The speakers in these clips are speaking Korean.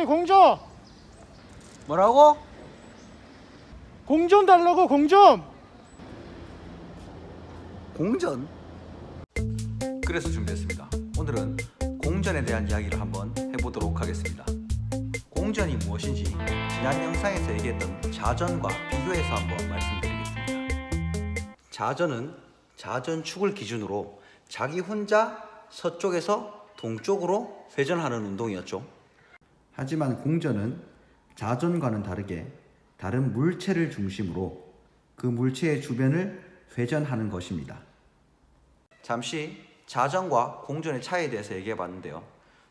저기 공점! 뭐라고? 공점 달라고, 공점! 공전? 그래서 준비했습니다. 오늘은 공전에 대한 이야기를 한번 해보도록 하겠습니다. 공전이 무엇인지 지난 영상에서 얘기했던 자전과 비교해서 한번 말씀드리겠습니다. 자전은 자전축을 기준으로 자기 혼자 서쪽에서 동쪽으로 회전하는 운동이었죠. 하지만 공전은 자전과는 다르게 다른 물체를 중심으로 그 물체의 주변을 회전하는 것입니다. 잠시 자전과 공전의 차이에 대해서 얘기해 봤는데요.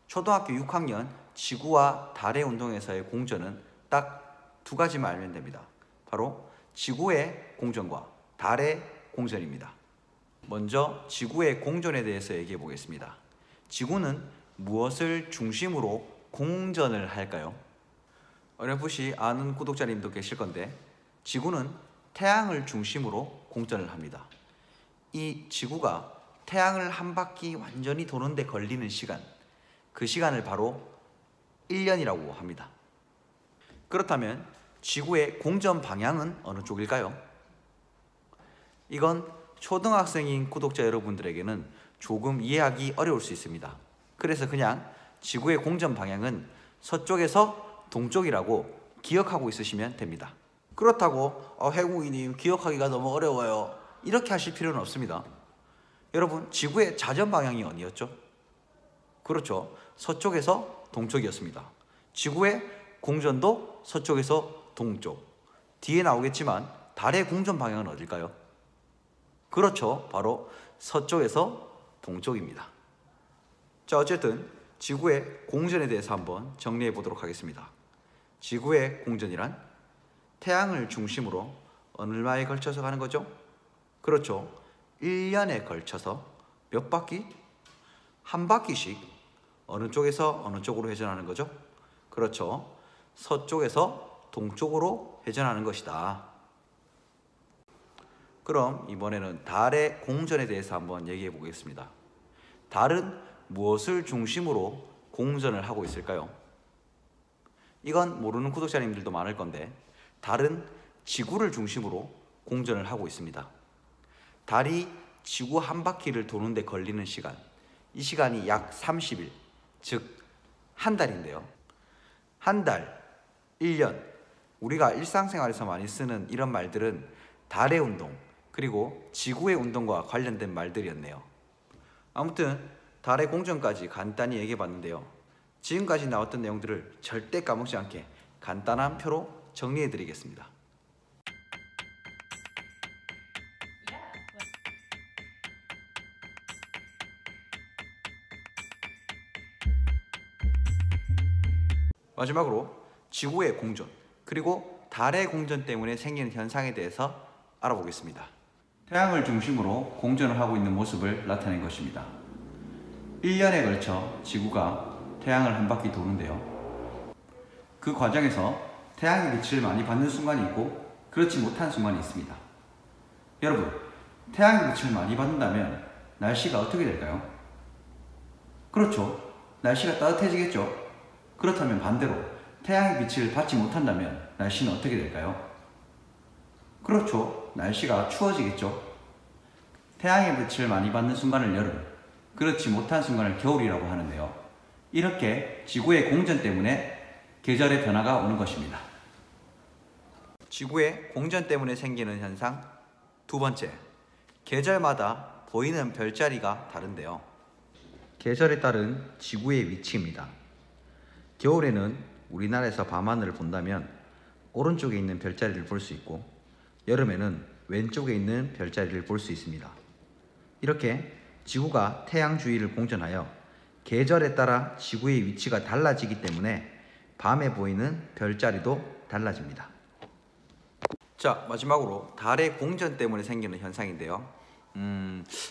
초등학교 6학년 지구와 달의 운동에서의 공전은 딱 두 가지만 알면 됩니다. 바로 지구의 공전과 달의 공전입니다. 먼저 지구의 공전에 대해서 얘기해 보겠습니다. 지구는 무엇을 중심으로 공전을 할까요? 어렴풋이 아는 구독자님도 계실 건데 지구는 태양을 중심으로 공전을 합니다. 이 지구가 태양을 한 바퀴 완전히 도는데 걸리는 시간, 그 시간을 바로 1년이라고 합니다. 그렇다면 지구의 공전 방향은 어느 쪽일까요? 이건 초등학생인 구독자 여러분들에게는 조금 이해하기 어려울 수 있습니다. 그래서 그냥 지구의 공전 방향은 서쪽에서 동쪽이라고 기억하고 있으시면 됩니다. 그렇다고 해공이님 기억하기가 너무 어려워요, 이렇게 하실 필요는 없습니다. 여러분, 지구의 자전 방향이 어디였죠? 그렇죠, 서쪽에서 동쪽이었습니다. 지구의 공전도 서쪽에서 동쪽. 뒤에 나오겠지만 달의 공전 방향은 어딜까요? 그렇죠, 바로 서쪽에서 동쪽입니다. 자, 어쨌든 지구의 공전에 대해서 한번 정리해 보도록 하겠습니다. 지구의 공전이란 태양을 중심으로 얼마에 걸쳐서 가는 거죠? 그렇죠, 1년에 걸쳐서 몇 바퀴? 한 바퀴씩 어느 쪽에서 어느 쪽으로 회전하는 거죠? 그렇죠, 서쪽에서 동쪽으로 회전하는 것이다. 그럼 이번에는 달의 공전에 대해서 한번 얘기해 보겠습니다. 달은 무엇을 중심으로 공전을 하고 있을까요? 이건 모르는 구독자님들도 많을 건데 달은 지구를 중심으로 공전을 하고 있습니다. 달이 지구 한 바퀴를 도는데 걸리는 시간, 이 시간이 약 30일, 즉 한 달인데요. 한 달, 1년, 우리가 일상생활에서 많이 쓰는 이런 말들은 달의 운동, 그리고 지구의 운동과 관련된 말들이었네요. 아무튼 달의 공전까지 간단히 얘기해 봤는데요. 지금까지 나왔던 내용들을 절대 까먹지 않게 간단한 표로 정리해 드리겠습니다. 마지막으로 지구의 공전, 그리고 달의 공전 때문에 생기는 현상에 대해서 알아보겠습니다. 태양을 중심으로 공전을 하고 있는 모습을 나타낸 것입니다. 1년에 걸쳐 지구가 태양을 한 바퀴 도는데요. 그 과정에서 태양의 빛을 많이 받는 순간이 있고 그렇지 못한 순간이 있습니다. 여러분, 태양의 빛을 많이 받는다면 날씨가 어떻게 될까요? 그렇죠, 날씨가 따뜻해지겠죠. 그렇다면 반대로 태양의 빛을 받지 못한다면 날씨는 어떻게 될까요? 그렇죠, 날씨가 추워지겠죠. 태양의 빛을 많이 받는 순간을 여름, 그렇지 못한 순간을 겨울이라고 하는데요. 이렇게 지구의 공전 때문에 계절의 변화가 오는 것입니다. 지구의 공전 때문에 생기는 현상 두 번째, 계절마다 보이는 별자리가 다른데요. 계절에 따른 지구의 위치입니다. 겨울에는 우리나라에서 밤하늘을 본다면 오른쪽에 있는 별자리를 볼 수 있고 여름에는 왼쪽에 있는 별자리를 볼 수 있습니다. 이렇게 지구가 태양 주위를 공전하여 계절에 따라 지구의 위치가 달라지기 때문에 밤에 보이는 별자리도 달라집니다. 자, 마지막으로 달의 공전 때문에 생기는 현상인데요.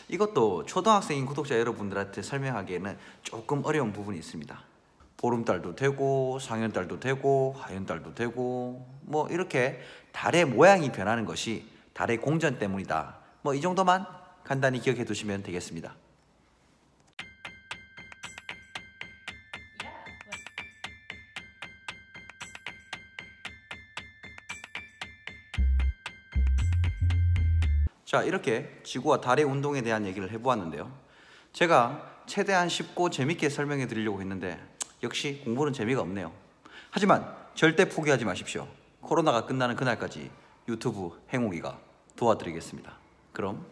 이것도 초등학생인 구독자 여러분들한테 설명하기에는 조금 어려운 부분이 있습니다. 보름달도 되고 상현달도 되고 하현달도 되고 뭐 이렇게 달의 모양이 변하는 것이 달의 공전 때문이다. 뭐 이 정도만 간단히 기억해 두시면 되겠습니다. 자, 이렇게 지구와 달의 운동에 대한 얘기를 해보았는데요. 제가 최대한 쉽고 재밌게 설명해 드리려고 했는데 역시 공부는 재미가 없네요. 하지만 절대 포기하지 마십시오. 코로나가 끝나는 그날까지 유튜브 행옥이가 도와드리겠습니다. 그럼